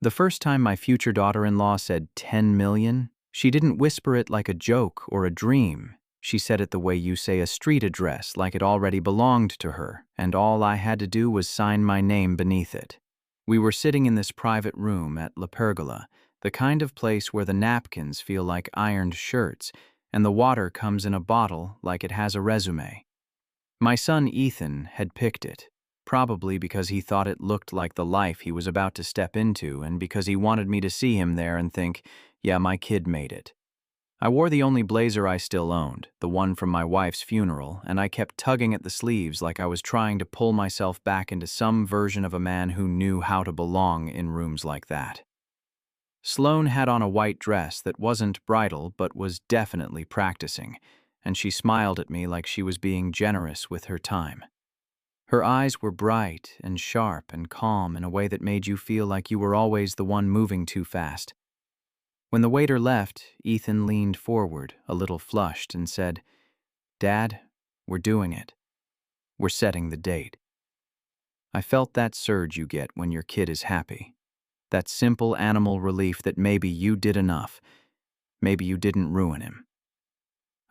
The first time my future daughter-in-law said 10 million, she didn't whisper it like a joke or a dream. She said it the way you say a street address, like it already belonged to her, and all I had to do was sign my name beneath it. We were sitting in this private room at La Pergola, the kind of place where the napkins feel like ironed shirts, and the water comes in a bottle like it has a resume. My son Ethan had picked it, probably because he thought it looked like the life he was about to step into and because he wanted me to see him there and think, yeah, my kid made it. I wore the only blazer I still owned, the one from my wife's funeral, and I kept tugging at the sleeves like I was trying to pull myself back into some version of a man who knew how to belong in rooms like that. Sloane had on a white dress that wasn't bridal but was definitely practicing, and she smiled at me like she was being generous with her time. Her eyes were bright and sharp and calm in a way that made you feel like you were always the one moving too fast. When the waiter left, Ethan leaned forward, a little flushed, and said, "Dad, we're doing it. We're setting the date." I felt that surge you get when your kid is happy. That simple animal relief that maybe you did enough. Maybe you didn't ruin him.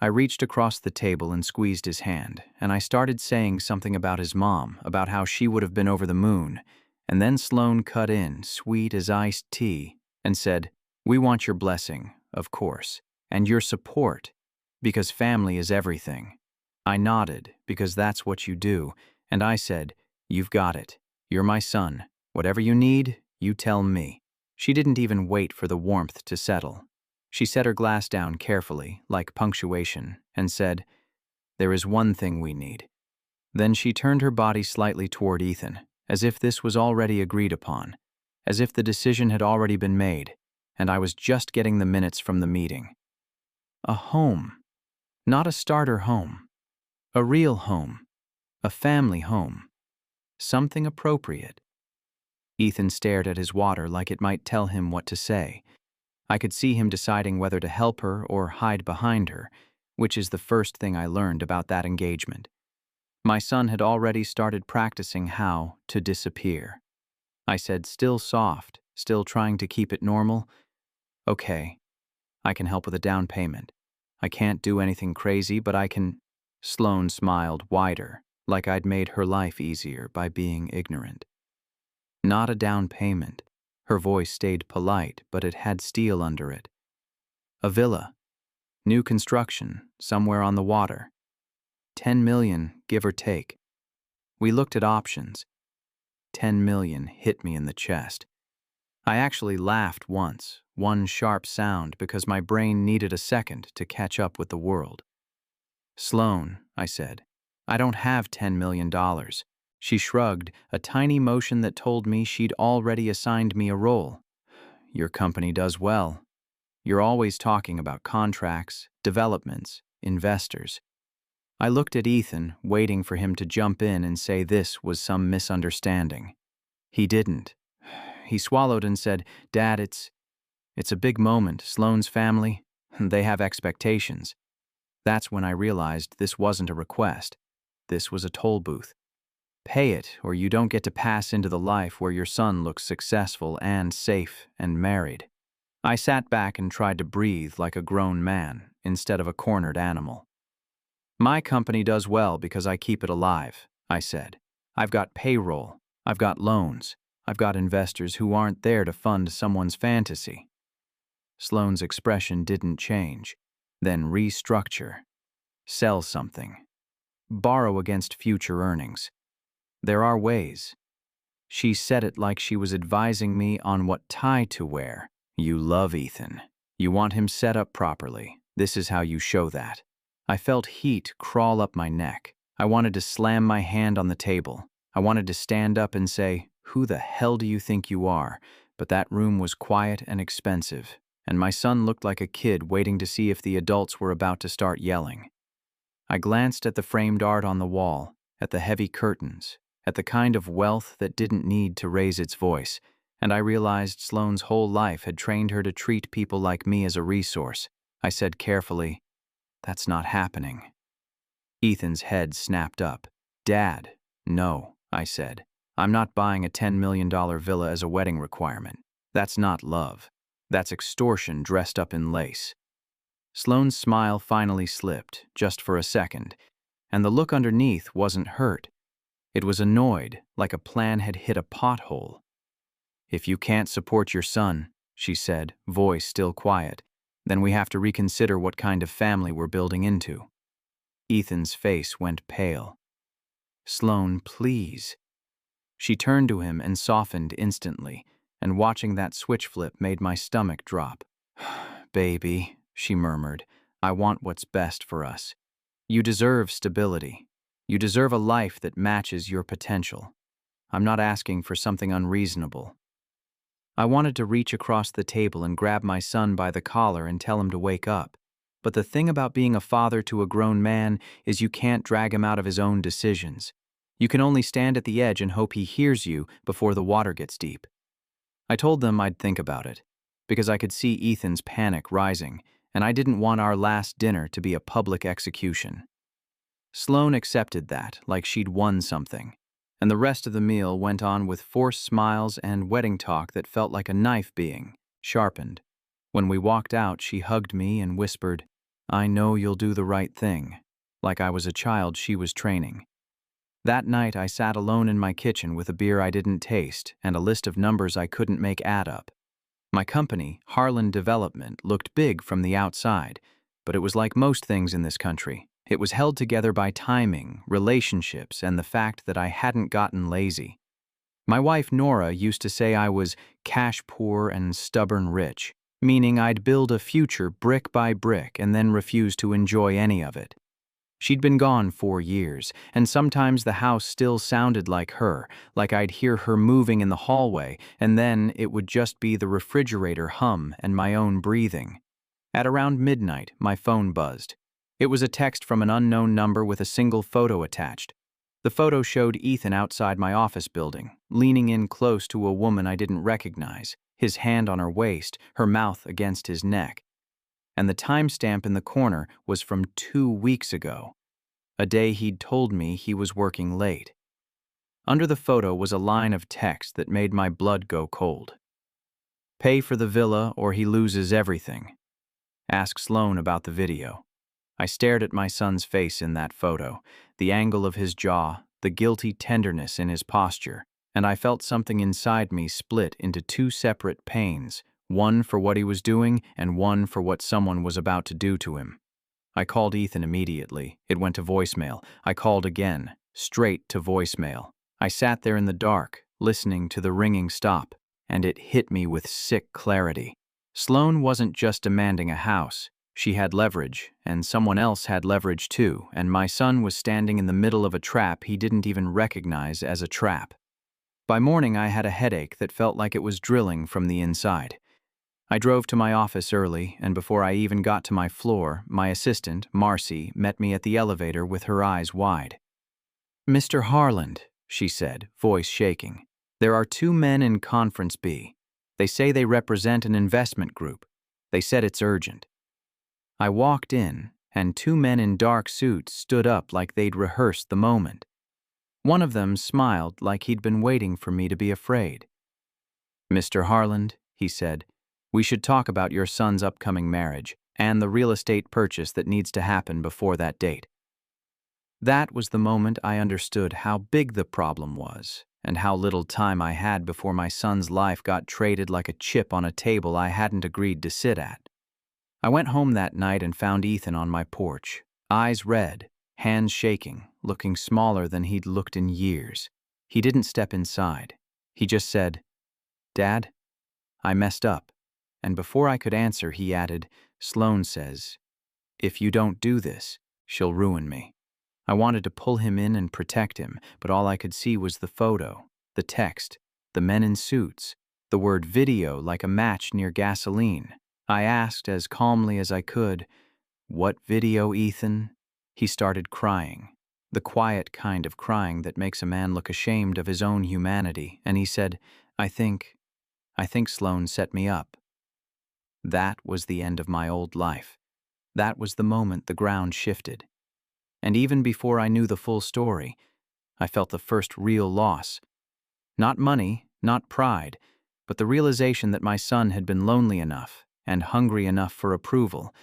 I reached across the table and squeezed his hand, and I started saying something about his mom, about how she would have been over the moon, and then Sloane cut in, sweet as iced tea, and said, "We want your blessing, of course, and your support, because family is everything." I nodded, because that's what you do, and I said, "You've got it. You're my son. Whatever you need, you tell me." She didn't even wait for the warmth to settle. She set her glass down carefully, like punctuation, and said, "There is one thing we need." Then she turned her body slightly toward Ethan, as if this was already agreed upon, as if the decision had already been made, and I was just getting the minutes from the meeting. A home. Not a starter home. A real home. A family home. Something appropriate. Ethan stared at his water like it might tell him what to say. I could see him deciding whether to help her or hide behind her, which is the first thing I learned about that engagement. My son had already started practicing how to disappear. I said, still soft, still trying to keep it normal, "Okay, I can help with a down payment. I can't do anything crazy, but I can..." Sloane smiled wider, like I'd made her life easier by being ignorant. "Not a down payment." Her voice stayed polite, but it had steel under it. "A villa. New construction, somewhere on the water. 10 million, give or take." We looked at options. 10 million hit me in the chest. I actually laughed once, one sharp sound, because my brain needed a second to catch up with the world. "Sloane," I said, "I don't have $10 million. She shrugged, a tiny motion that told me she'd already assigned me a role. "Your company does well. You're always talking about contracts, developments, investors." I looked at Ethan, waiting for him to jump in and say this was some misunderstanding. He didn't. He swallowed and said, "Dad, it's a big moment. Sloane's family, they have expectations." That's when I realized this wasn't a request. This was a toll booth. Pay it, or you don't get to pass into the life where your son looks successful and safe and married. I sat back and tried to breathe like a grown man instead of a cornered animal. "My company does well because I keep it alive," I said. "I've got payroll. I've got loans. I've got investors who aren't there to fund someone's fantasy." Sloane's expression didn't change. Then restructure. Sell something. Borrow against future earnings. There are ways. She said it like she was advising me on what tie to wear. "You love Ethan. You want him set up properly. This is how you show that." I felt heat crawl up my neck. I wanted to slam my hand on the table. I wanted to stand up and say, "Who the hell do you think you are?" But that room was quiet and expensive, and my son looked like a kid waiting to see if the adults were about to start yelling. I glanced at the framed art on the wall, at the heavy curtains, at the kind of wealth that didn't need to raise its voice, and I realized Sloane's whole life had trained her to treat people like me as a resource. I said carefully, "That's not happening." Ethan's head snapped up. "Dad, no," I said. "I'm not buying a $10 million villa as a wedding requirement. That's not love. That's extortion dressed up in lace. Sloane's smile finally slipped, just for a second, and the look underneath wasn't hurt. It was annoyed, like a plan had hit a pothole. "If you can't support your son," she said, voice still quiet, "then we have to reconsider what kind of family we're building into." Ethan's face went pale. "Sloane, please." She turned to him and softened instantly, and watching that switch flip made my stomach drop. "Baby," she murmured, "I want what's best for us. You deserve stability. You deserve a life that matches your potential. I'm not asking for something unreasonable." I wanted to reach across the table and grab my son by the collar and tell him to wake up. But the thing about being a father to a grown man is you can't drag him out of his own decisions. You can only stand at the edge and hope he hears you before the water gets deep. I told them I'd think about it, because I could see Ethan's panic rising, and I didn't want our last dinner to be a public execution. Sloane accepted that, like she'd won something, and the rest of the meal went on with forced smiles and wedding talk that felt like a knife being sharpened. When we walked out, she hugged me and whispered, "I know you'll do the right thing," like I was a child she was training. That night, I sat alone in my kitchen with a beer I didn't taste and a list of numbers I couldn't make add up. My company, Harlan Development, looked big from the outside, but it was like most things in this country. It was held together by timing, relationships, and the fact that I hadn't gotten lazy. My wife, Nora, used to say I was cash poor and stubborn rich, meaning I'd build a future brick by brick and then refuse to enjoy any of it. She'd been gone 4 years, and sometimes the house still sounded like her, like I'd hear her moving in the hallway, and then it would just be the refrigerator hum and my own breathing. At around midnight, my phone buzzed. It was a text from an unknown number with a single photo attached. The photo showed Ethan outside my office building, leaning in close to a woman I didn't recognize, his hand on her waist, her mouth against his neck. And the timestamp in the corner was from 2 weeks ago, a day he'd told me he was working late. Under the photo was a line of text that made my blood go cold. "Pay for the villa or he loses everything. Ask Sloane about the video." I stared at my son's face in that photo, the angle of his jaw, the guilty tenderness in his posture, and I felt something inside me split into 2 separate pains, one for what he was doing and one for what someone was about to do to him. I called Ethan immediately. It went to voicemail. I called again, straight to voicemail. I sat there in the dark, listening to the ringing stop, and it hit me with sick clarity. Sloane wasn't just demanding a house. She had leverage, and someone else had leverage too, and my son was standing in the middle of a trap he didn't even recognize as a trap. By morning, I had a headache that felt like it was drilling from the inside. I drove to my office early, and before I even got to my floor, my assistant, Marcy, met me at the elevator with her eyes wide. "Mr. Harland," she said, voice shaking, "there are 2 men in Conference B. They say they represent an investment group. They said it's urgent." I walked in, and 2 men in dark suits stood up like they'd rehearsed the moment. One of them smiled like he'd been waiting for me to be afraid. "Mr. Harland," he said, "we should talk about your son's upcoming marriage and the real estate purchase that needs to happen before that date." That was the moment I understood how big the problem was and how little time I had before my son's life got traded like a chip on a table I hadn't agreed to sit at. I went home that night and found Ethan on my porch, eyes red, hands shaking, looking smaller than he'd looked in years. He didn't step inside. He just said, "Dad, I messed up." And before I could answer, he added, "Sloane says, if you don't do this, she'll ruin me." I wanted to pull him in and protect him, but all I could see was the photo, the text, the men in suits, the word video like a match near gasoline. I asked as calmly as I could, "What video, Ethan?" He started crying, the quiet kind of crying that makes a man look ashamed of his own humanity, and he said, I think Sloane set me up." That was the end of my old life. That was the moment the ground shifted. And even before I knew the full story, I felt the first real loss. Not money, not pride, but but the realization that my son had been lonely enough and hungry enough for approval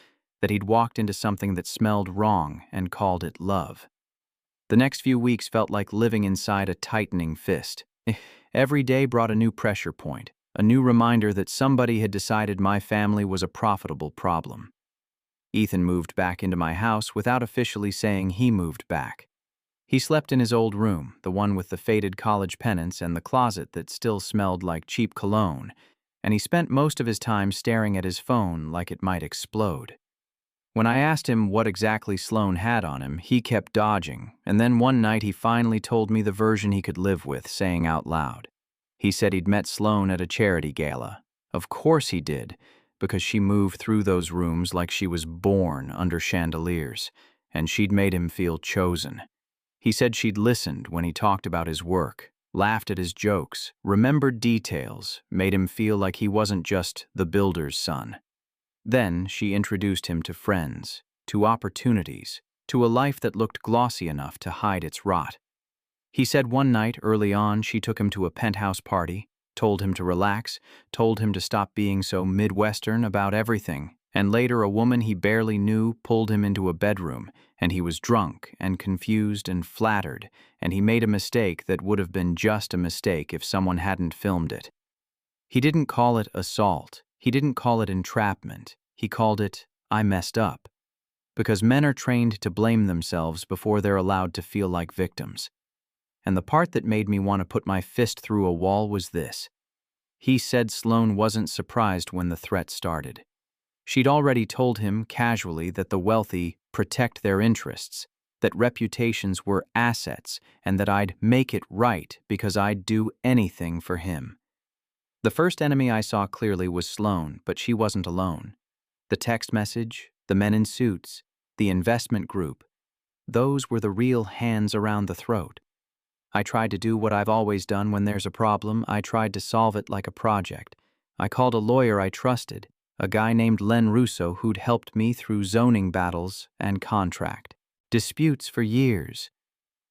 that he'd walked into something that smelled wrong and called it love. The next few weeks felt like living inside a tightening fist. Every day brought a new pressure point, a new reminder that somebody had decided my family was a profitable problem. Ethan moved back into my house without officially saying he moved back. He slept in his old room, the one with the faded college pennants and the closet that still smelled like cheap cologne, and he spent most of his time staring at his phone like it might explode. When I asked him what exactly Sloan had on him, he kept dodging, and then one night he finally told me the version he could live with, saying out loud. He said he'd met Sloan at a charity gala. Of course he did, because she moved through those rooms like she was born under chandeliers, and she'd made him feel chosen. He said she'd listened when he talked about his work, laughed at his jokes, remembered details, made him feel like he wasn't just the builder's son. Then she introduced him to friends, to opportunities, to a life that looked glossy enough to hide its rot. He said one night early on she took him to a penthouse party, told him to relax, told him to stop being so Midwestern about everything, and later a woman he barely knew pulled him into a bedroom, and he was drunk and confused and flattered, and he made a mistake that would have been just a mistake if someone hadn't filmed it. He didn't call it assault. He didn't call it entrapment. He called it, I messed up. Because men are trained to blame themselves before they're allowed to feel like victims. And the part that made me want to put my fist through a wall was this. He said Sloan wasn't surprised when the threat started. She'd already told him casually that the wealthy protect their interests, that reputations were assets, and that I'd make it right because I'd do anything for him. The first enemy I saw clearly was Sloan, but she wasn't alone. The text message, the men in suits, the investment group, those were the real hands around the throat. I tried to do what I've always done when there's a problem. I tried to solve it like a project. I called a lawyer I trusted, a guy named Len Russo who'd helped me through zoning battles and contract disputes for years.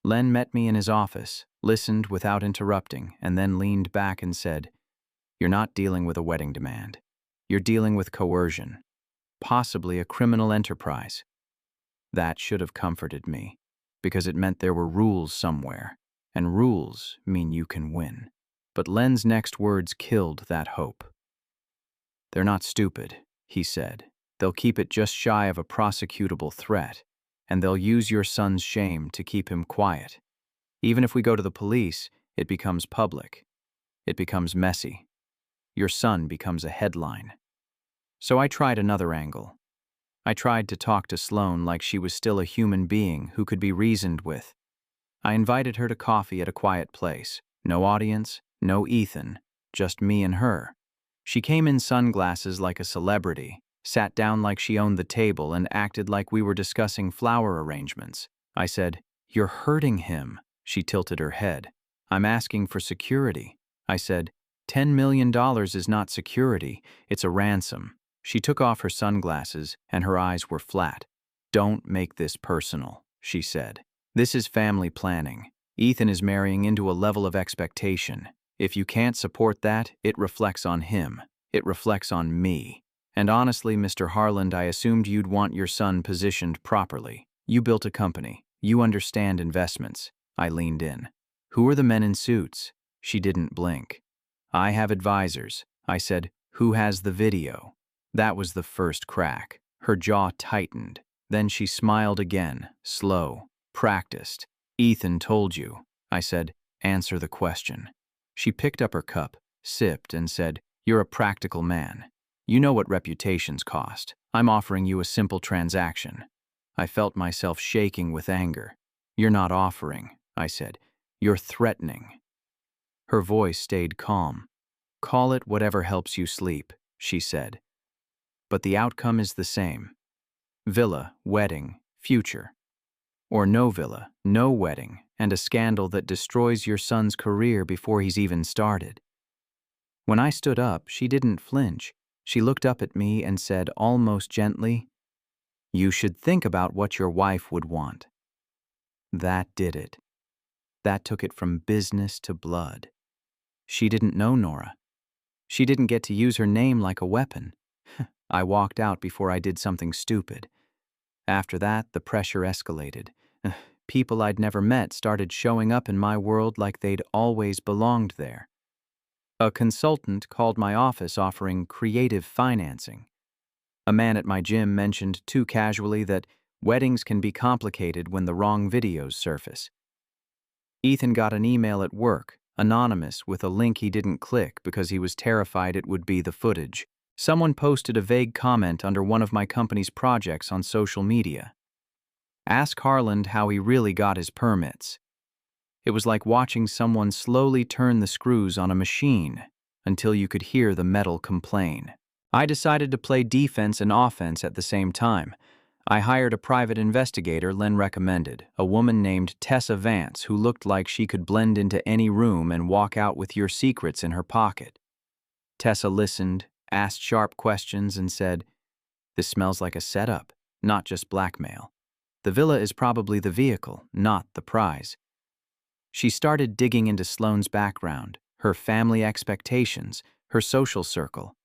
Len met me in his office, listened without interrupting, and then leaned back and said, "You're not dealing with a wedding demand. You're dealing with coercion, possibly a criminal enterprise." That should have comforted me, because it meant there were rules somewhere, and rules mean you can win. But Len's next words killed that hope. "They're not stupid," he said. "They'll keep it just shy of a prosecutable threat, and they'll use your son's shame to keep him quiet. Even if we go to the police, it becomes public. It becomes messy. Your son becomes a headline." So I tried another angle. I tried to talk to Sloan like she was still a human being who could be reasoned with. I invited her to coffee at a quiet place. No audience, no Ethan, just me and her. She came in sunglasses like a celebrity, sat down like she owned the table, and acted like we were discussing flower arrangements. I said, "You're hurting him." She tilted her head. "I'm asking for security." I said, $10 million is not security, it's a ransom." She took off her sunglasses, and her eyes were flat. "Don't make this personal," she said. "This is family planning. Ethan is marrying into a level of expectation. If you can't support that, it reflects on him. It reflects on me. And honestly, Mr. Harland, I assumed you'd want your son positioned properly. You built a company. You understand investments." I leaned in. "Who are the men in suits?" She didn't blink. "I have advisors." I said, "Who has the video?" That was the first crack. Her jaw tightened. Then she smiled again, slow, practiced. "Ethan told you." I said, "Answer the question." She picked up her cup, sipped, and said, "You're a practical man. You know what reputations cost. I'm offering you a simple transaction." I felt myself shaking with anger. "You're not offering," I said. "You're threatening." Her voice stayed calm. "Call it whatever helps you sleep," she said. "But the outcome is the same. Villa, wedding, future. Or no villa, no wedding, and a scandal that destroys your son's career before he's even started." When I stood up, she didn't flinch. She looked up at me and said almost gently, "You should think about what your wife would want." That did it. That took it from business to blood. She didn't know Nora. She didn't get to use her name like a weapon. I walked out before I did something stupid. After that, the pressure escalated. People I'd never met started showing up in my world like they'd always belonged there. A consultant called my office offering creative financing. A man at my gym mentioned too casually that weddings can be complicated when the wrong videos surface. Ethan got an email at work, anonymous, with a link he didn't click because he was terrified it would be the footage. Someone posted a vague comment under one of my company's projects on social media. Ask Harland how he really got his permits. It was like watching someone slowly turn the screws on a machine until you could hear the metal complain. I decided to play defense and offense at the same time. I hired a private investigator Len recommended, a woman named Tessa Vance who looked like she could blend into any room and walk out with your secrets in her pocket. Tessa listened, asked sharp questions, and said, "This smells like a setup, not just blackmail. The villa is probably the vehicle, not the prize." She started digging into Sloane's background, her family expectations, her social circle.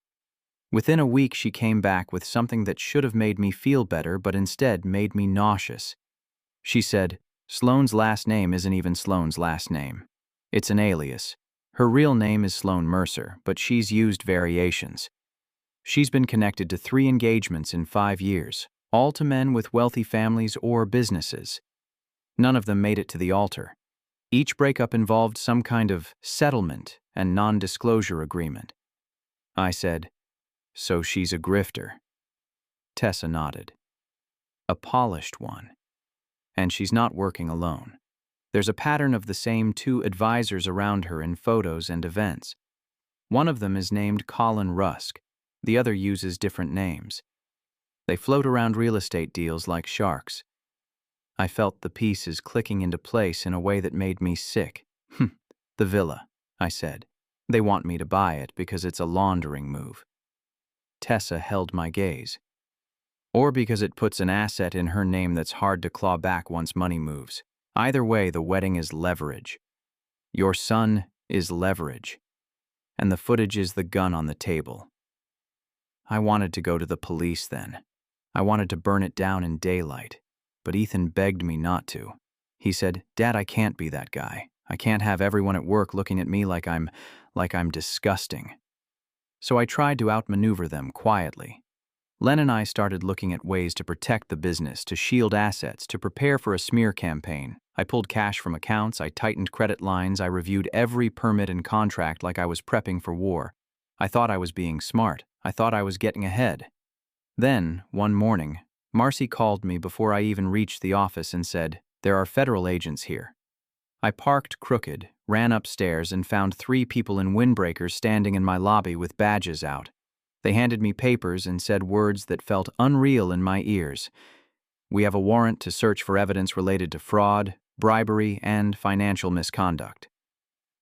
Within a week, she came back with something that should have made me feel better but instead made me nauseous. She said, "Sloane's last name isn't even Sloane's last name. It's an alias. Her real name is Sloane Mercer, but she's used variations. She's been connected to 3 engagements in 5 years, all to men with wealthy families or businesses. None of them made it to the altar. Each breakup involved some kind of settlement and non-disclosure agreement." I said, "So she's a grifter." Tessa nodded. "A polished one. And she's not working alone. There's a pattern of the same 2 advisors around her in photos and events. One of them is named Colin Rusk. The other uses different names. They float around real estate deals like sharks." I felt the pieces clicking into place in a way that made me sick. "The villa," I said. "They want me to buy it because it's a laundering move." Tessa held my gaze. "Or because it puts an asset in her name that's hard to claw back once money moves. Either way, the wedding is leverage. Your son is leverage. And the footage is the gun on the table." I wanted to go to the police then. I wanted to burn it down in daylight. But Ethan begged me not to. He said, "Dad, I can't be that guy. I can't have everyone at work looking at me like I'm disgusting." So I tried to outmaneuver them quietly. Len and I started looking at ways to protect the business, to shield assets, to prepare for a smear campaign. I pulled cash from accounts, I tightened credit lines, I reviewed every permit and contract like I was prepping for war. I thought I was being smart. I thought I was getting ahead. Then, one morning, Marcy called me before I even reached the office and said, "There are federal agents here." I parked crooked, ran upstairs, and found 3 people in windbreakers standing in my lobby with badges out. They handed me papers and said words that felt unreal in my ears. "We have a warrant to search for evidence related to fraud, bribery, and financial misconduct."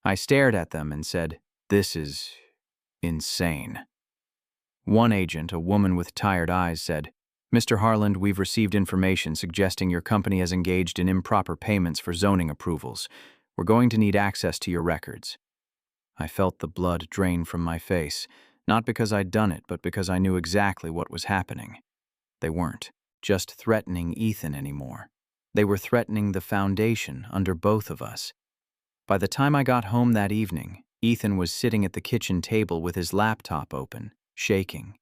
I stared at them and said, "This is insane." One agent, a woman with tired eyes, said, "Mr. Harland, we've received information suggesting your company has engaged in improper payments for zoning approvals. We're going to need access to your records." I felt the blood drain from my face, not because I'd done it, but because I knew exactly what was happening. They weren't just threatening Ethan anymore. They were threatening the foundation under both of us. By the time I got home that evening, Ethan was sitting at the kitchen table with his laptop open, shaking.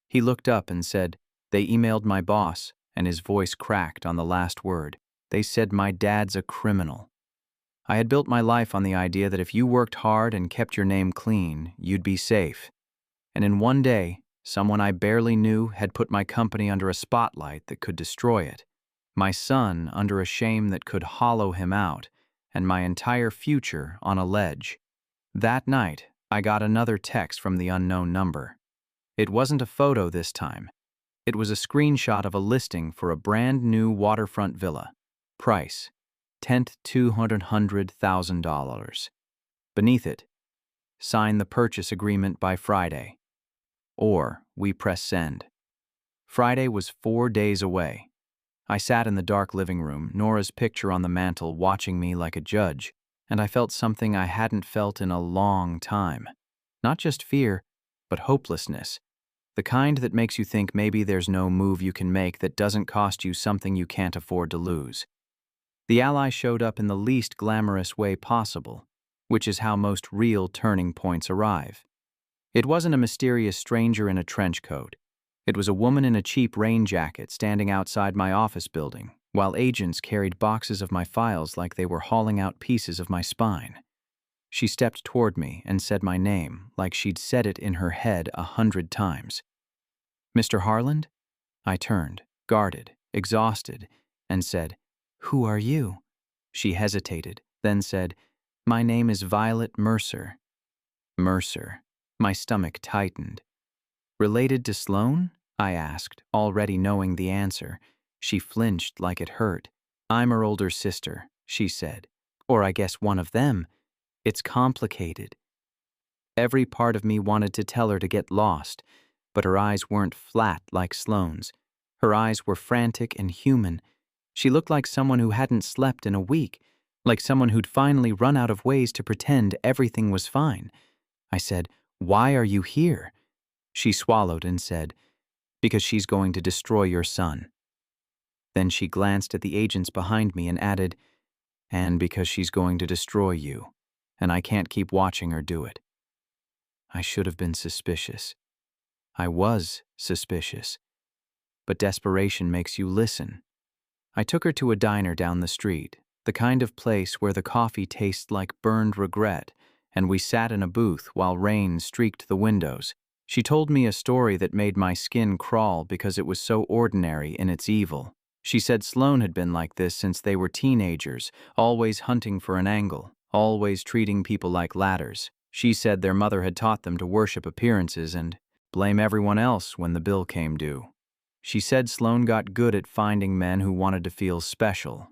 He looked up and said, "They emailed my boss," and his voice cracked on the last word. "They said my dad's a criminal." I had built my life on the idea that if you worked hard and kept your name clean, you'd be safe. And in one day, someone I barely knew had put my company under a spotlight that could destroy it, my son under a shame that could hollow him out, and my entire future on a ledge. That night, I got another text from the unknown number. It wasn't a photo this time. It was a screenshot of a listing for a brand new waterfront villa. Price, $200,000. Beneath it, sign the purchase agreement by Friday. Or we press send. Friday was 4 days away. I sat in the dark living room, Nora's picture on the mantel watching me like a judge, and I felt something I hadn't felt in a long time. Not just fear, but hopelessness. The kind that makes you think maybe there's no move you can make that doesn't cost you something you can't afford to lose. The ally showed up in the least glamorous way possible, which is how most real turning points arrive. It wasn't a mysterious stranger in a trench coat. It was a woman in a cheap rain jacket standing outside my office building, while agents carried boxes of my files like they were hauling out pieces of my spine. She stepped toward me and said my name like she'd said it in her head 100 times. "Mr. Harland?" I turned, guarded, exhausted, and said, "Who are you?" She hesitated, then said, "My name is Violet Mercer." Mercer. My stomach tightened. "Related to Sloan?" I asked, already knowing the answer. She flinched like it hurt. "I'm her older sister," she said. "Or I guess one of them. It's complicated." Every part of me wanted to tell her to get lost, but her eyes weren't flat like Sloane's. Her eyes were frantic and human. She looked like someone who hadn't slept in a week, like someone who'd finally run out of ways to pretend everything was fine. I said, "Why are you here?" She swallowed and said, "Because she's going to destroy your son." Then she glanced at the agents behind me and added, "And because she's going to destroy you, and I can't keep watching her do it." I should have been suspicious. I was suspicious. But desperation makes you listen. I took her to a diner down the street, the kind of place where the coffee tastes like burned regret, and we sat in a booth while rain streaked the windows. She told me a story that made my skin crawl because it was so ordinary in its evil. She said Sloan had been like this since they were teenagers, always hunting for an angle, always treating people like ladders. She said their mother had taught them to worship appearances and blame everyone else when the bill came due. She said Sloan got good at finding men who wanted to feel special.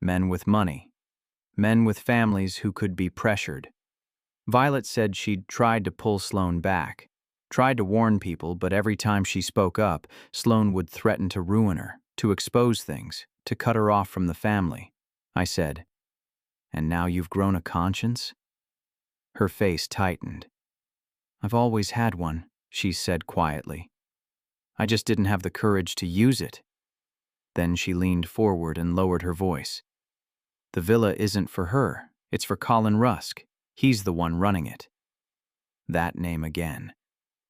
Men with money. Men with families who could be pressured. Violet said she'd tried to pull Sloan back, tried to warn people, but every time she spoke up, Sloan would threaten to ruin her, to expose things, to cut her off from the family. I said, "And now you've grown a conscience?" Her face tightened. "I've always had one," she said quietly. "I just didn't have the courage to use it." Then she leaned forward and lowered her voice. "The villa isn't for her. It's for Colin Rusk. He's the one running it." That name again.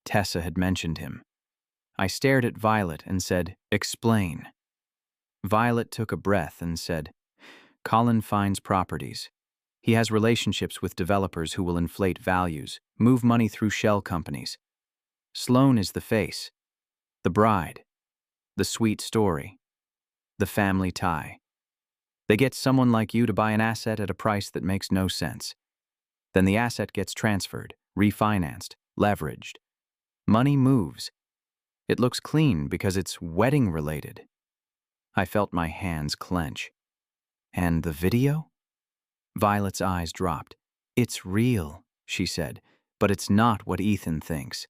Tessa had mentioned him. I stared at Violet and said, "Explain." Violet took a breath and said, "Colin finds properties. He has relationships with developers who will inflate values, move money through shell companies. Sloan is the face, the bride, the sweet story, the family tie. They get someone like you to buy an asset at a price that makes no sense. Then the asset gets transferred, refinanced, leveraged. Money moves. It looks clean because it's wedding-related." I felt my hands clench. "And the video?" Violet's eyes dropped. "It's real," she said, "but it's not what Ethan thinks."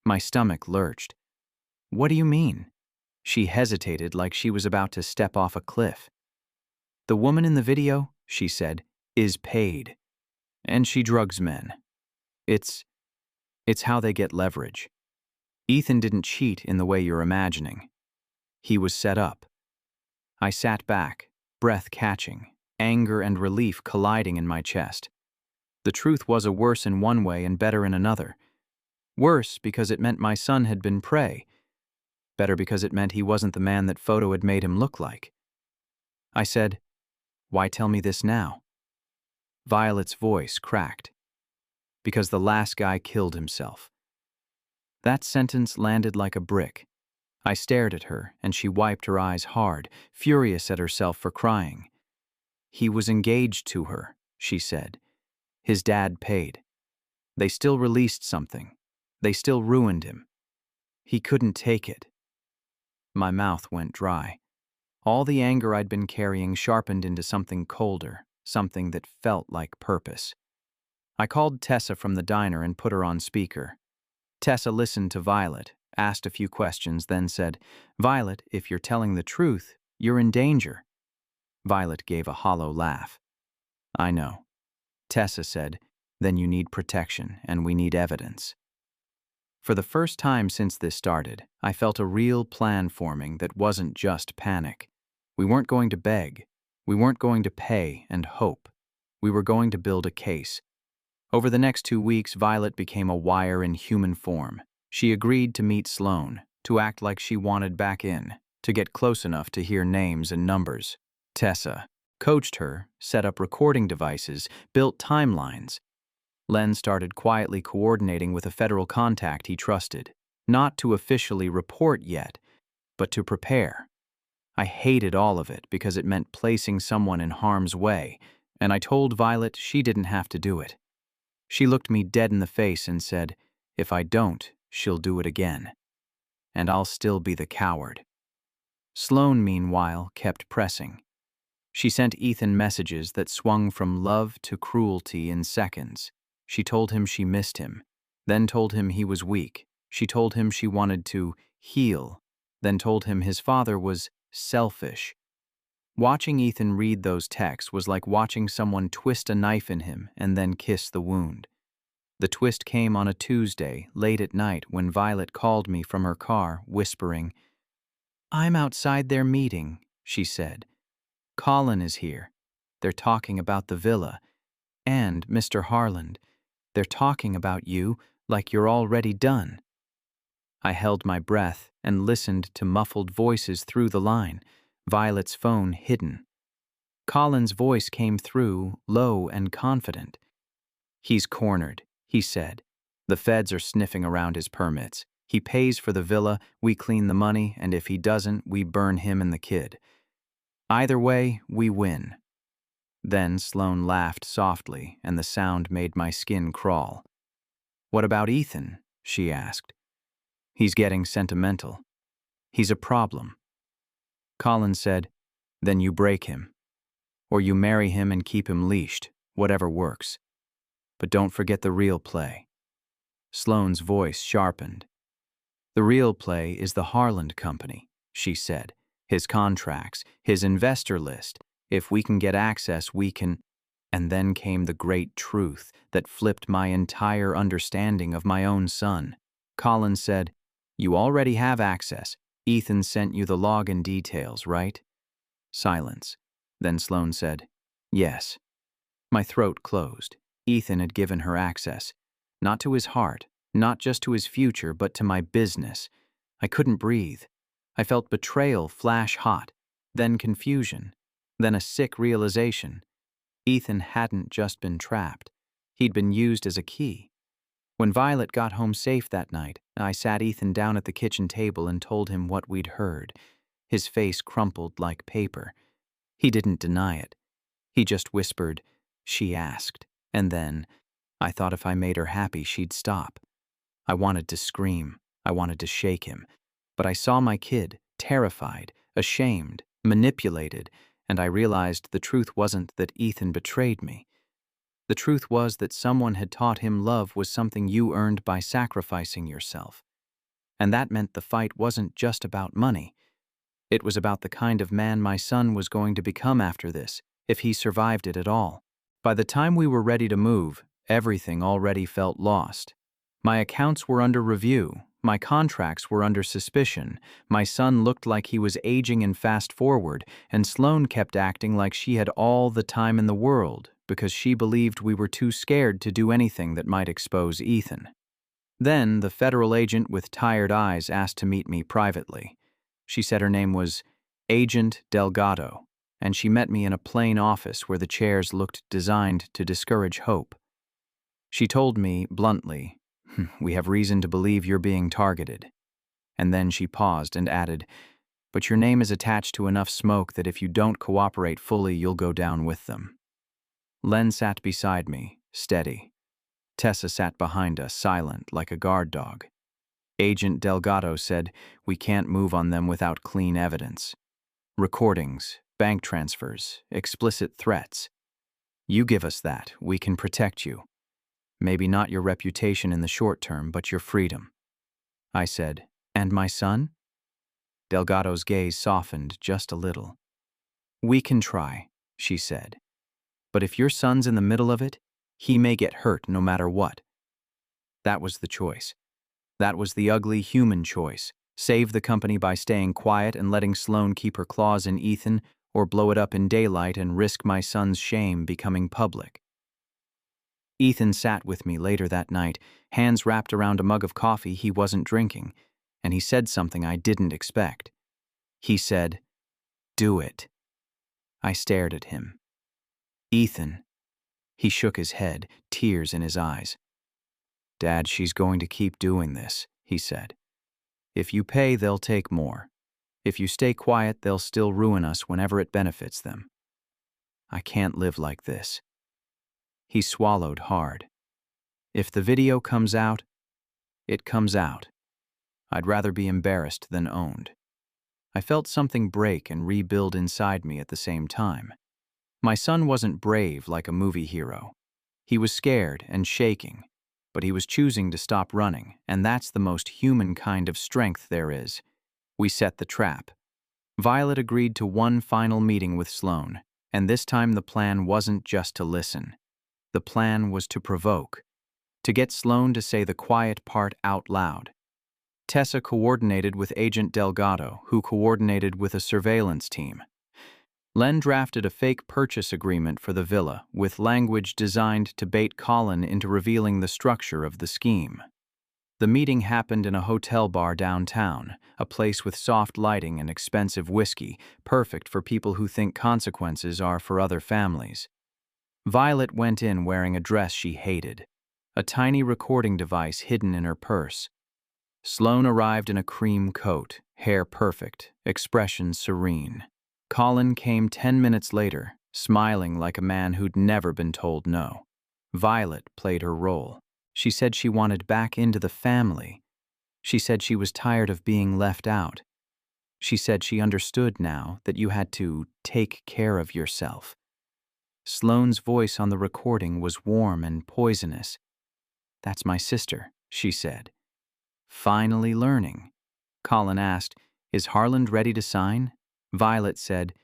My stomach lurched. "What do you mean?" She hesitated like she was about to step off a cliff. "The woman in the video," she said, "is paid. And she drugs men. It's how they get leverage. Ethan didn't cheat in the way you're imagining. He was set up." I sat back, breath catching, anger and relief colliding in my chest. The truth was a worse in one way and better in another. Worse because it meant my son had been prey. Better because it meant he wasn't the man that photo had made him look like. I said, "Why tell me this now?" Violet's voice cracked. "Because the last guy killed himself." That sentence landed like a brick. I stared at her, and she wiped her eyes hard, furious at herself for crying. "He was engaged to her," she said. "His dad paid. They still released something. They still ruined him. He couldn't take it." My mouth went dry. All the anger I'd been carrying sharpened into something colder, something that felt like purpose. I called Tessa from the diner and put her on speaker. Tessa listened to Violet, asked a few questions, then said, "Violet, if you're telling the truth, you're in danger." Violet gave a hollow laugh. "I know." Tessa said, then you need protection, and we need evidence. For the first time since this started, I felt a real plan forming that wasn't just panic. We weren't going to beg. We weren't going to pay and hope. We were going to build a case. Over the next 2 weeks, Violet became a wire in human form. She agreed to meet Sloane, to act like she wanted back in, to get close enough to hear names and numbers. Tessa coached her, set up recording devices, built timelines. Len started quietly coordinating with a federal contact he trusted, not to officially report yet, but to prepare. I hated all of it because it meant placing someone in harm's way, and I told Violet she didn't have to do it. She looked me dead in the face and said, "If I don't, she'll do it again. And I'll still be the coward." Sloane, meanwhile, kept pressing. She sent Ethan messages that swung from love to cruelty in seconds. She told him she missed him, then told him he was weak. She told him she wanted to heal, then told him his father was selfish. Watching Ethan read those texts was like watching someone twist a knife in him and then kiss the wound. The twist came on a Tuesday, late at night, when Violet called me from her car, whispering, "I'm outside their meeting," she said. "Colin is here. They're talking about the villa. And, Mr. Harland, they're talking about you like you're already done." I held my breath and listened to muffled voices through the line, Violet's phone hidden. Colin's voice came through, low and confident. "He's cornered," he said. "The feds are sniffing around his permits. He pays for the villa, we clean the money, and if he doesn't, we burn him and the kid. Either way, we win." Then Sloane laughed softly, and the sound made my skin crawl. "What about Ethan?" she asked. "He's getting sentimental. He's a problem." Colin said, "Then you break him. Or you marry him and keep him leashed, whatever works. But don't forget the real play." Sloane's voice sharpened. "The real play is the Harland Company," she said. "His contracts, his investor list. If we can get access, we can—" And then came the great truth that flipped my entire understanding of my own son. Colin said, "You already have access. Ethan sent you the login details, right?" Silence. Then Sloane said, "Yes." My throat closed. Ethan had given her access. Not to his heart, not just to his future, but to my business. I couldn't breathe. I felt betrayal flash hot, then confusion, then a sick realization. Ethan hadn't just been trapped. He'd been used as a key. When Violet got home safe that night, I sat Ethan down at the kitchen table and told him what we'd heard. His face crumpled like paper. He didn't deny it. He just whispered, "She asked." And then, I thought if I made her happy, she'd stop. I wanted to scream. I wanted to shake him. But I saw my kid, terrified, ashamed, manipulated, and I realized the truth wasn't that Ethan betrayed me. The truth was that someone had taught him love was something you earned by sacrificing yourself. And that meant the fight wasn't just about money. It was about the kind of man my son was going to become after this, if he survived it at all. By the time we were ready to move, everything already felt lost. My accounts were under review. My contracts were under suspicion. My son looked like he was aging in fast forward, and Sloane kept acting like she had all the time in the world because she believed we were too scared to do anything that might expose Ethan. Then the federal agent with tired eyes asked to meet me privately. She said her name was Agent Delgado, and she met me in a plain office where the chairs looked designed to discourage hope. She told me bluntly, "We have reason to believe you're being targeted." And then she paused and added, "But your name is attached to enough smoke that if you don't cooperate fully, you'll go down with them." Len sat beside me, steady. Tessa sat behind us, silent, like a guard dog. Agent Delgado said, "We can't move on them without clean evidence. Recordings, bank transfers, explicit threats. You give us that, we can protect you. Maybe not your reputation in the short term, but your freedom." I said, "And my son?" Delgado's gaze softened just a little. "We can try," she said. "But if your son's in the middle of it, He may get hurt no matter what. That was the choice. That was the ugly human choice. Save the company by staying quiet and letting Sloane keep her claws in Ethan, or blow it up in daylight and risk my son's shame becoming public. Ethan sat with me later that night, hands wrapped around a mug of coffee he wasn't drinking, and he said something I didn't expect. He said, "Do it." I stared at him. "Ethan." He shook his head, tears in his eyes. "Dad, she's going to keep doing this," he said. "If you pay, they'll take more. If you stay quiet, they'll still ruin us whenever it benefits them. I can't live like this." He swallowed hard. "If the video comes out, it comes out. I'd rather be embarrassed than owned." I felt something break and rebuild inside me at the same time. My son wasn't brave like a movie hero. He was scared and shaking, but he was choosing to stop running, and that's the most human kind of strength there is. We set the trap. Violet agreed to one final meeting with Sloane, and this time the plan wasn't just to listen. The plan was to provoke, to get Sloane to say the quiet part out loud. Tessa coordinated with Agent Delgado, who coordinated with a surveillance team. Len drafted a fake purchase agreement for the villa with language designed to bait Colin into revealing the structure of the scheme. The meeting happened in a hotel bar downtown, a place with soft lighting and expensive whiskey, perfect for people who think consequences are for other families. Violet went in wearing a dress she hated, a tiny recording device hidden in her purse. Sloane arrived in a cream coat, hair perfect, expression serene. Colin came 10 minutes later, smiling like a man who'd never been told no. Violet played her role. She said she wanted back into the family. She said she was tired of being left out. She said she understood now that you had to take care of yourself. Sloane's voice on the recording was warm and poisonous. "That's my sister," she said. "Finally learning." Colin asked, "Is Harland ready to sign?" Violet said,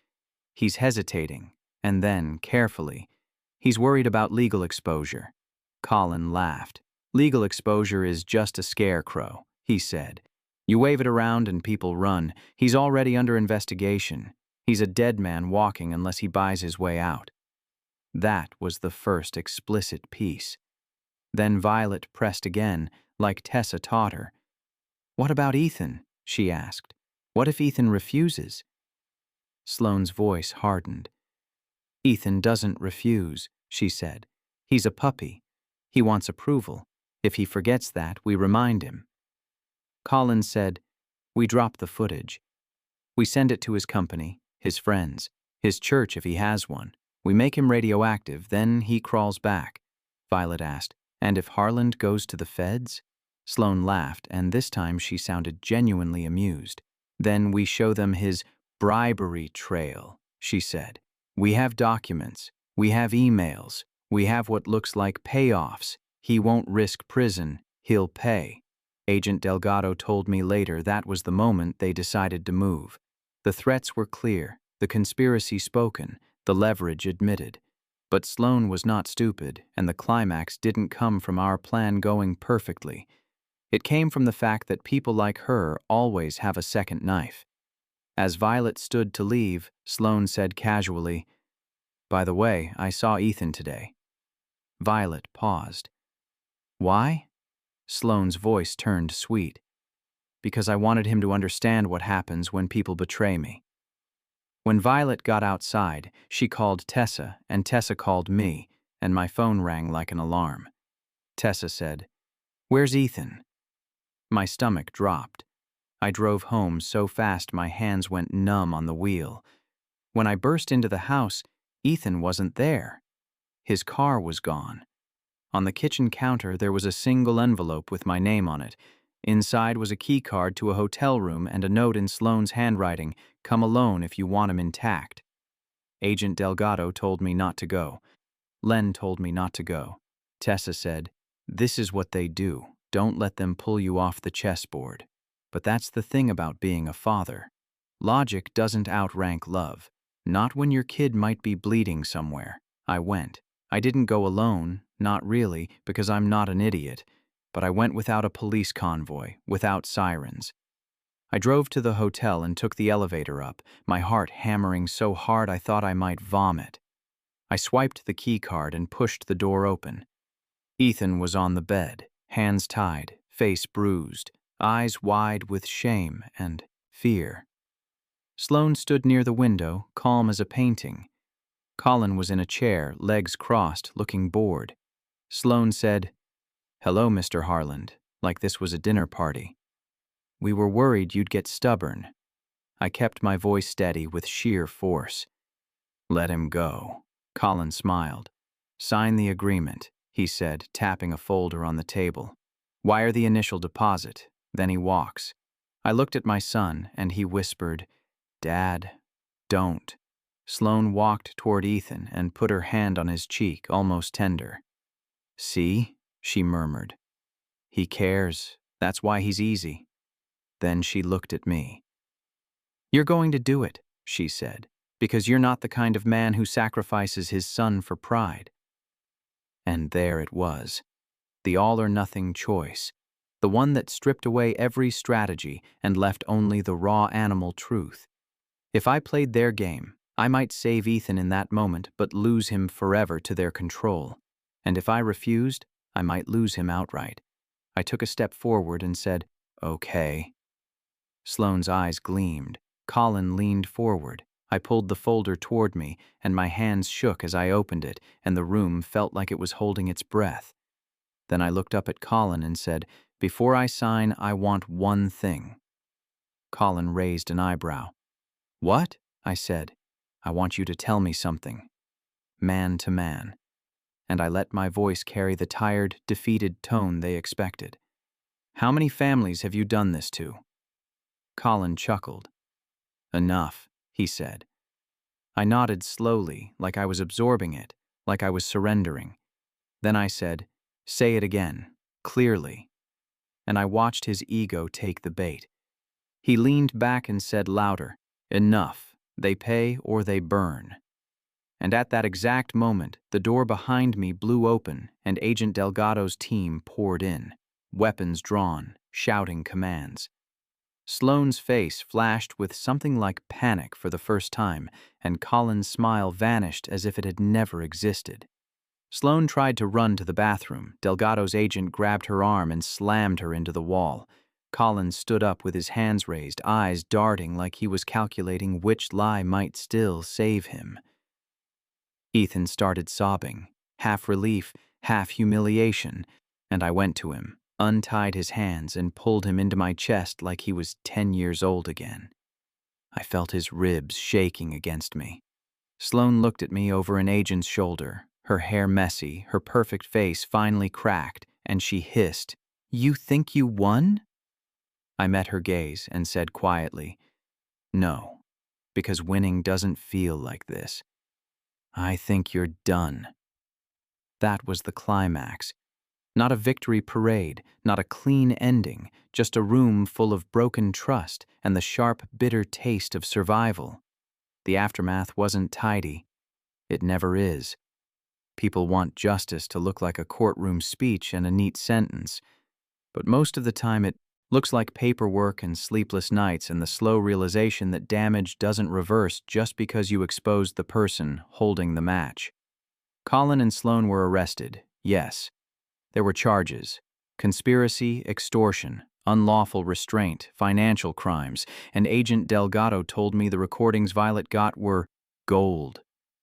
"He's hesitating," and then, carefully, "He's worried about legal exposure." Colin laughed. "Legal exposure is just a scarecrow," he said. "You wave it around and people run. He's already under investigation. He's a dead man walking unless he buys his way out." That was the first explicit piece. Then Violet pressed again, like Tessa taught her. "What about Ethan?" she asked. "What if Ethan refuses?" Sloane's voice hardened. "Ethan doesn't refuse," she said. "He's a puppy. He wants approval. If he forgets that, we remind him." Colin said, "We drop the footage. We send it to his company, his friends, his church if he has one. We make him radioactive, then he crawls back." Violet asked, "And if Harland goes to the feds?" Sloane laughed, and this time she sounded genuinely amused. "Then we show them his bribery trail," she said. "We have documents. We have emails. We have what looks like payoffs. He won't risk prison. He'll pay." Agent Delgado told me later that was the moment they decided to move. The threats were clear, the conspiracy spoken, the leverage admitted. But Sloane was not stupid, and the climax didn't come from our plan going perfectly. It came from the fact that people like her always have a second knife. As Violet stood to leave, Sloane said casually, "By the way, I saw Ethan today." Violet paused. "Why?" Sloane's voice turned sweet. "Because I wanted him to understand what happens when people betray me." When Violet got outside, she called Tessa, and Tessa called me, and my phone rang like an alarm. Tessa said, "Where's Ethan?" My stomach dropped. I drove home so fast my hands went numb on the wheel. When I burst into the house, Ethan wasn't there. His car was gone. On the kitchen counter there was a single envelope with my name on it. Inside was a key card to a hotel room and a note in Sloane's handwriting, "Come alone if you want him intact." Agent Delgado told me not to go. Len told me not to go. Tessa said, "This is what they do. Don't let them pull you off the chessboard." But that's the thing about being a father. Logic doesn't outrank love. Not when your kid might be bleeding somewhere. I went. I didn't go alone. Not really, because I'm not an idiot, but I went without a police convoy, without sirens. I drove to the hotel and took the elevator up, my heart hammering so hard I thought I might vomit. I swiped the key card and pushed the door open. Ethan was on the bed, hands tied, face bruised, eyes wide with shame and fear. Sloane stood near the window, calm as a painting. Colin was in a chair, legs crossed, looking bored. Sloane said, "Hello, Mr. Harland," like this was a dinner party. "We were worried you'd get stubborn." I kept my voice steady with sheer force. "Let him go." Colin smiled. "Sign the agreement," he said, tapping a folder on the table. "Wire the initial deposit, then he walks." I looked at my son, and he whispered, "Dad, don't." Sloane walked toward Ethan and put her hand on his cheek, almost tender. "See?" she murmured. "He cares. That's why he's easy." Then she looked at me. "You're going to do it," she said, "because you're not the kind of man who sacrifices his son for pride." And there it was, the all-or-nothing choice, the one that stripped away every strategy and left only the raw animal truth. If I played their game, I might save Ethan in that moment but lose him forever to their control. And if I refused, I might lose him outright. I took a step forward and said, "Okay." Sloane's eyes gleamed. Colin leaned forward. I pulled the folder toward me, and my hands shook as I opened it, and the room felt like it was holding its breath. Then I looked up at Colin and said, "Before I sign, I want one thing." Colin raised an eyebrow. "What?" I said. "I want you to tell me something. Man to man." And I let my voice carry the tired, defeated tone they expected. "How many families have you done this to?" Colin chuckled. "Enough," he said. I nodded slowly, like I was absorbing it, like I was surrendering. Then I said, "Say it again, clearly." And I watched his ego take the bait. He leaned back and said louder, "Enough. They pay or they burn." And at that exact moment, the door behind me blew open and Agent Delgado's team poured in, weapons drawn, shouting commands. Sloane's face flashed with something like panic for the first time, and Colin's smile vanished as if it had never existed. Sloane tried to run to the bathroom. Delgado's agent grabbed her arm and slammed her into the wall. Colin stood up with his hands raised, eyes darting like he was calculating which lie might still save him. Ethan started sobbing, half relief, half humiliation, and I went to him, untied his hands, and pulled him into my chest like he was 10 years old again. I felt his ribs shaking against me. Sloane looked at me over an agent's shoulder, her hair messy, her perfect face finely cracked, and she hissed, "You think you won?" I met her gaze and said quietly, "No, because winning doesn't feel like this. I think you're done." That was the climax. Not a victory parade, not a clean ending, just a room full of broken trust and the sharp, bitter taste of survival. The aftermath wasn't tidy. It never is. People want justice to look like a courtroom speech and a neat sentence, but most of the time it looks like paperwork and sleepless nights and the slow realization that damage doesn't reverse just because you exposed the person holding the match. Colin and Sloane were arrested, yes. There were charges: conspiracy, extortion, unlawful restraint, financial crimes, and Agent Delgado told me the recordings Violet got were gold.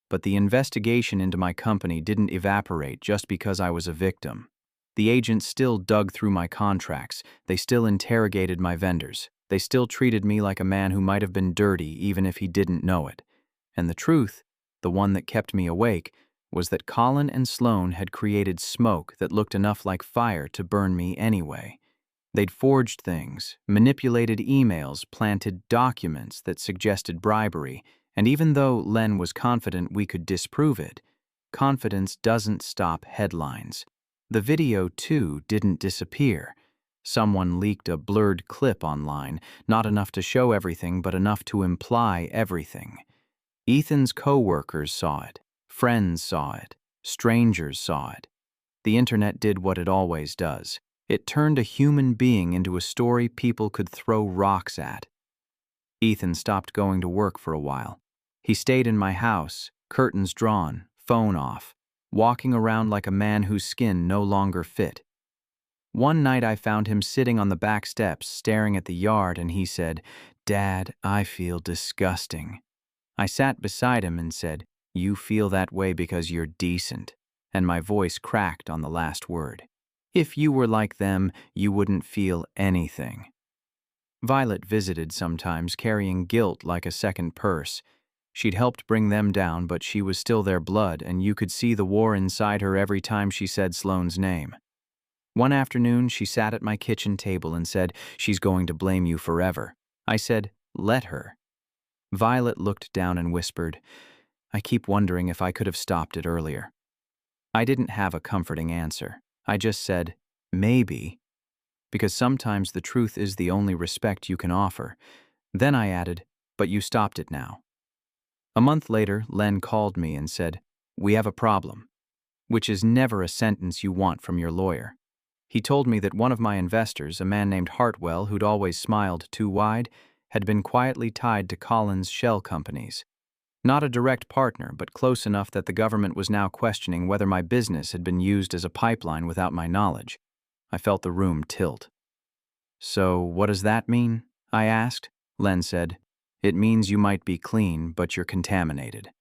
But the investigation into my company didn't evaporate just because I was a victim. The agents still dug through my contracts, they still interrogated my vendors, they still treated me like a man who might have been dirty even if he didn't know it. And the truth, the one that kept me awake, was that Colin and Sloane had created smoke that looked enough like fire to burn me anyway. They'd forged things, manipulated emails, planted documents that suggested bribery, and even though Len was confident we could disprove it, confidence doesn't stop headlines. The video, too, didn't disappear. Someone leaked a blurred clip online, not enough to show everything but enough to imply everything. Ethan's co-workers saw it. Friends saw it. Strangers saw it. The internet did what it always does. It turned a human being into a story people could throw rocks at. Ethan stopped going to work for a while. He stayed in my house, curtains drawn, phone off, walking around like a man whose skin no longer fit. One night I found him sitting on the back steps staring at the yard, and he said, "Dad, I feel disgusting." I sat beside him and said, "You feel that way because you're decent." And my voice cracked on the last word. "If you were like them, you wouldn't feel anything." Violet visited sometimes, carrying guilt like a second purse. She'd helped bring them down, but she was still their blood, and you could see the war inside her every time she said Sloane's name. One afternoon, she sat at my kitchen table and said, "She's going to blame you forever." I said, "Let her." Violet looked down and whispered, "I keep wondering if I could have stopped it earlier." I didn't have a comforting answer. I just said, "Maybe," because sometimes the truth is the only respect you can offer. Then I added, "But you stopped it now." A month later, Len called me and said, "We have a problem," which is never a sentence you want from your lawyer. He told me that one of my investors, a man named Hartwell who'd always smiled too wide, had been quietly tied to Collins' shell companies. Not a direct partner, but close enough that the government was now questioning whether my business had been used as a pipeline without my knowledge. I felt the room tilt. "So what does that mean?" I asked. Len said, "It means you might be clean, but you're contaminated."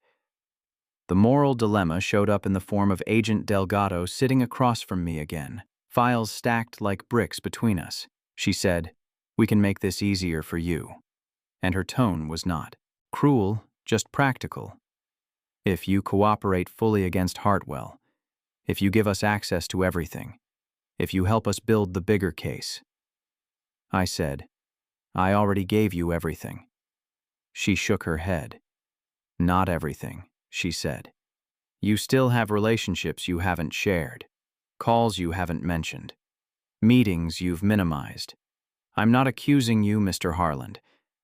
The moral dilemma showed up in the form of Agent Delgado sitting across from me again, files stacked like bricks between us. She said, "We can make this easier for you." And her tone was not cruel, just practical. "If you cooperate fully against Hartwell, if you give us access to everything, if you help us build the bigger case." I said, "I already gave you everything." She shook her head. "Not everything," she said. "You still have relationships you haven't shared, calls you haven't mentioned, meetings you've minimized. I'm not accusing you, Mr. Harland.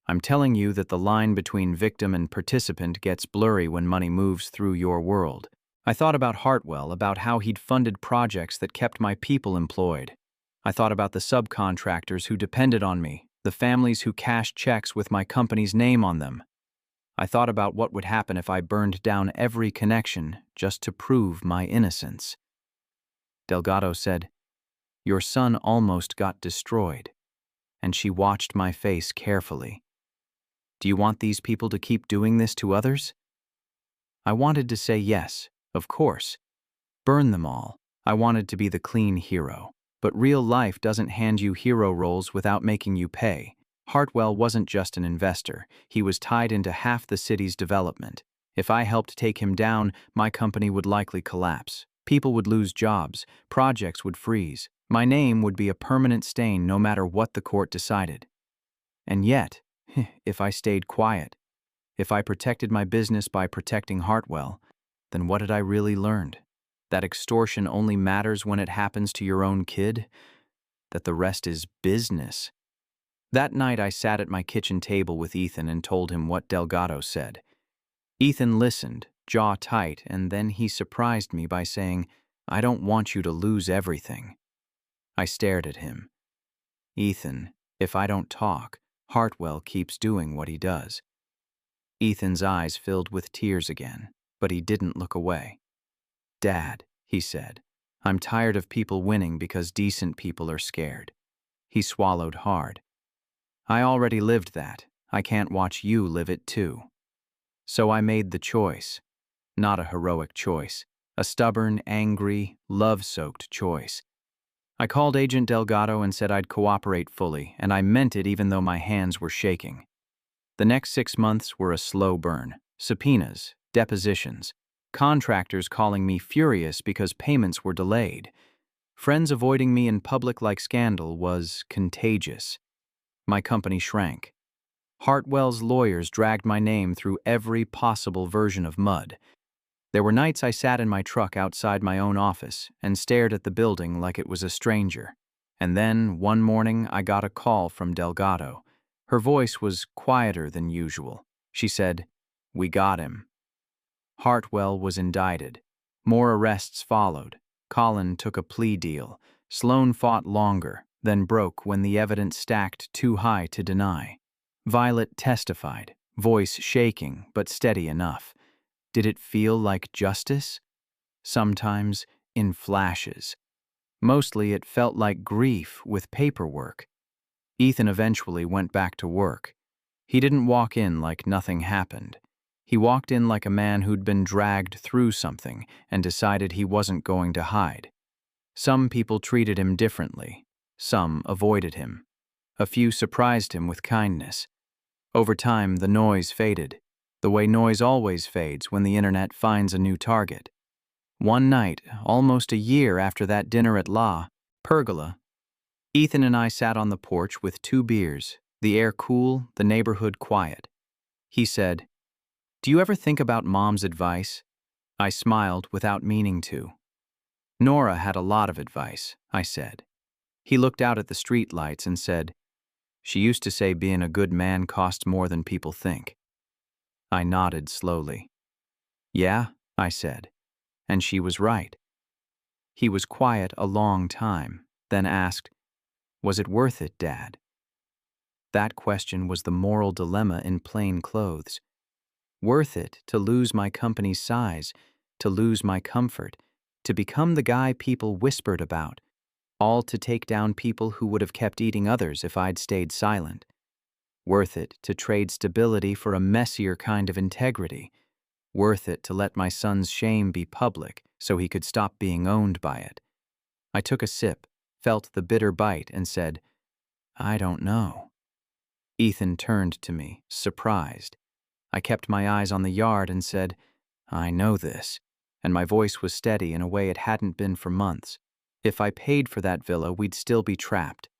I'm telling you that the line between victim and participant gets blurry when money moves through your world." I thought about Hartwell, about how he'd funded projects that kept my people employed. I thought about the subcontractors who depended on me, the families who cashed checks with my company's name on them. I thought about what would happen if I burned down every connection just to prove my innocence. Delgado said, "Your son almost got destroyed," and she watched my face carefully. "Do you want these people to keep doing this to others?" I wanted to say yes, of course. Burn them all. I wanted to be the clean hero. But real life doesn't hand you hero roles without making you pay. Hartwell wasn't just an investor. He was tied into half the city's development. If I helped take him down, my company would likely collapse. People would lose jobs. Projects would freeze. My name would be a permanent stain no matter what the court decided. And yet, if I stayed quiet, if I protected my business by protecting Hartwell, then what had I really learned? That extortion only matters when it happens to your own kid? That the rest is business? That night I sat at my kitchen table with Ethan and told him what Delgado said. Ethan listened, jaw tight, and then he surprised me by saying, "I don't want you to lose everything." I stared at him. "Ethan, if I don't talk, Hartwell keeps doing what he does." Ethan's eyes filled with tears again, but he didn't look away. "Dad," he said, "I'm tired of people winning because decent people are scared." He swallowed hard. "I already lived that. I can't watch you live it too." So I made the choice. Not a heroic choice. A stubborn, angry, love-soaked choice. I called Agent Delgado and said I'd cooperate fully, and I meant it even though my hands were shaking. The next 6 months were a slow burn. Subpoenas, depositions, contractors calling me furious because payments were delayed. Friends avoiding me in public like scandal was contagious. My company shrank. Hartwell's lawyers dragged my name through every possible version of mud. There were nights I sat in my truck outside my own office and stared at the building like it was a stranger. And then, one morning, I got a call from Delgado. Her voice was quieter than usual. She said, "We got him." Hartwell was indicted. More arrests followed. Colin took a plea deal. Sloane fought longer, then broke when the evidence stacked too high to deny. Violet testified, voice shaking but steady enough. Did it feel like justice? Sometimes, in flashes. Mostly it felt like grief with paperwork. Ethan eventually went back to work. He didn't walk in like nothing happened. He walked in like a man who'd been dragged through something and decided he wasn't going to hide. Some people treated him differently. Some avoided him. A few surprised him with kindness. Over time, the noise faded, the way noise always fades when the internet finds a new target. One night, almost a year after that dinner at La Pergola, Ethan and I sat on the porch with 2 beers, the air cool, the neighborhood quiet. He said, "Do you ever think about Mom's advice?" I smiled without meaning to. "Nora had a lot of advice," I said. He looked out at the street lights and said, "She used to say being a good man costs more than people think." I nodded slowly. "Yeah," I said, and she was right. He was quiet a long time, then asked, "Was it worth it, Dad?" That question was the moral dilemma in plain clothes. Worth it to lose my company's size, to lose my comfort, to become the guy people whispered about, all to take down people who would have kept eating others if I'd stayed silent. Worth it to trade stability for a messier kind of integrity. Worth it to let my son's shame be public so he could stop being owned by it. I took a sip, felt the bitter bite, and said, "I don't know." Ethan turned to me, surprised. I kept my eyes on the yard and said, "I know this," and my voice was steady in a way it hadn't been for months. If I paid for that villa, we'd still be trapped.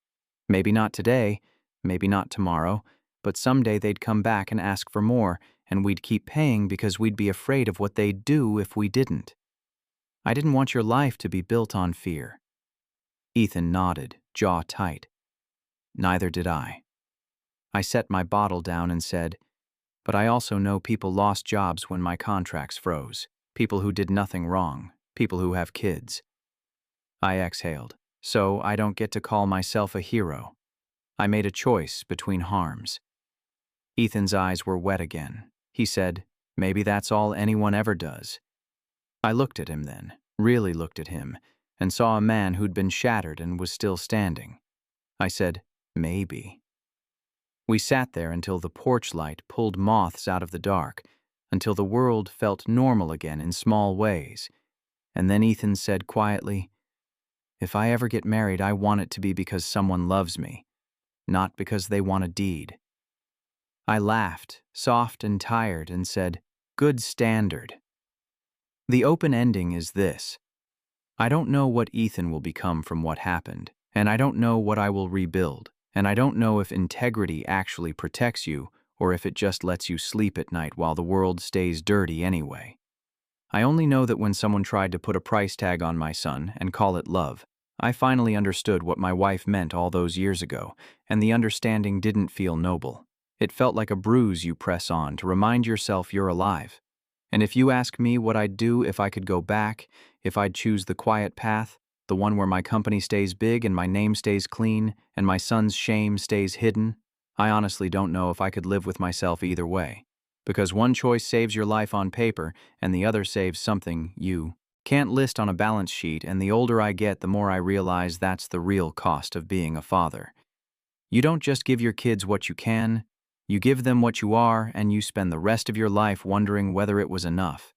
Maybe not today, maybe not tomorrow, but someday they'd come back and ask for more, and we'd keep paying because we'd be afraid of what they'd do if we didn't. I didn't want your life to be built on fear. Ethan nodded, jaw tight. Neither did I. I set my bottle down and said, "But I also know people lost jobs when my contracts froze. People who did nothing wrong. People who have kids." I exhaled. "So I don't get to call myself a hero. I made a choice between harms." Ethan's eyes were wet again. He said, "Maybe that's all anyone ever does." I looked at him then, really looked at him, and saw a man who'd been shattered and was still standing. I said, "Maybe." We sat there until the porch light pulled moths out of the dark, until the world felt normal again in small ways. And then Ethan said quietly, "If I ever get married, I want it to be because someone loves me, not because they want a deed." I laughed, soft and tired, and said, "Good standard." The open ending is this. I don't know what Ethan will become from what happened, and I don't know what I will rebuild, and I don't know if integrity actually protects you or if it just lets you sleep at night while the world stays dirty anyway. I only know that when someone tried to put a price tag on my son and call it love, I finally understood what my wife meant all those years ago, and the understanding didn't feel noble. It felt like a bruise you press on to remind yourself you're alive. And if you ask me what I'd do if I could go back, if I'd choose the quiet path, the one where my company stays big and my name stays clean and my son's shame stays hidden, I honestly don't know if I could live with myself either way. Because one choice saves your life on paper and the other saves something you can't list on a balance sheet, and the older I get, the more I realize that's the real cost of being a father. You don't just give your kids what you can, you give them what you are, and you spend the rest of your life wondering whether it was enough.